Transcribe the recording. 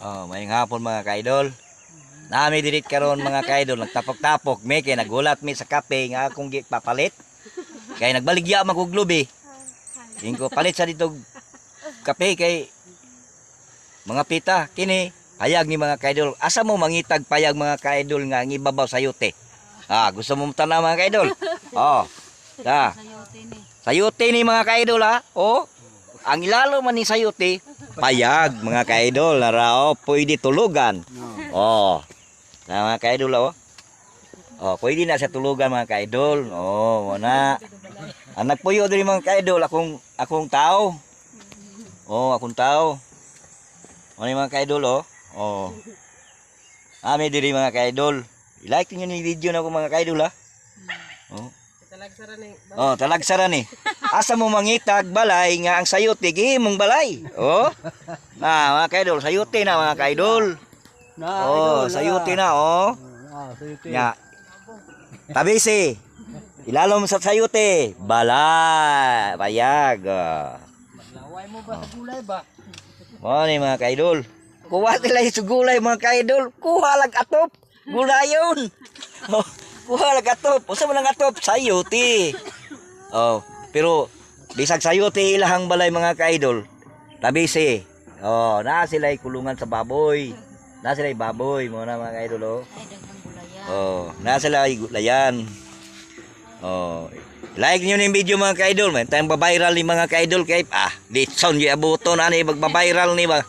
Oh, may hapon mga kaidol. Nami dirit karon mga kaidol, nagtapok-tapok mi kay nagulat mi sa kape nga akong papalit. Kay nagbaligya maguglubi. Ingko palit sa dito kape kay mga pita kini payag ni mga kaidol. Asa mo mangitag payag mga kaidol nga ang ibabaw sayote? Gusto mo tanaw mga kaidol? Oh. Da. Sayote ni mga kaidol ha. Oh. Ang ilalo man ni sayote, payag mga kaidol, narao pwede tulugan. Oh. Na mga kaidol oh. Oh, pwede na sa tulugan mga kaidol. Oh, muna. Ang nagpuyo diri mga kaidol akong tao. Oh, akong tao. Ano mga kaidol oh. Oh. Ami diri mga kaidol. I-like niyo ni video na ko mga kaidol ha. Oh. Talagsara ni. Asa mo mangitag balay nga ang sayote gihimong balay. Oh. Mga kaidol, sayote na mga kaidol. Oh, sayote na oh. Nya. Tabisi. Ilalom sa sayote, balay, payag. Laway mo ba sa gulay ba? Mo ni mga kaidol. Kuha sila sa gulay mga kaidol. Kuha lag atop. Gulayon. Oh, kuha lag atop. Usa man ang atop sayote. Oh, pero bisag sayote ilahang balay mga kaidol. Tabisi. Oh, na sila kulungan sa baboy. Na sila baboy mo na mga kaidol oh. Oh, na sila gulayan. Oh, like niyo ning video mga kaidol, man tayong ba-viral ni mga kaidol kay ditson gi abuton ani magba-viral ni ba.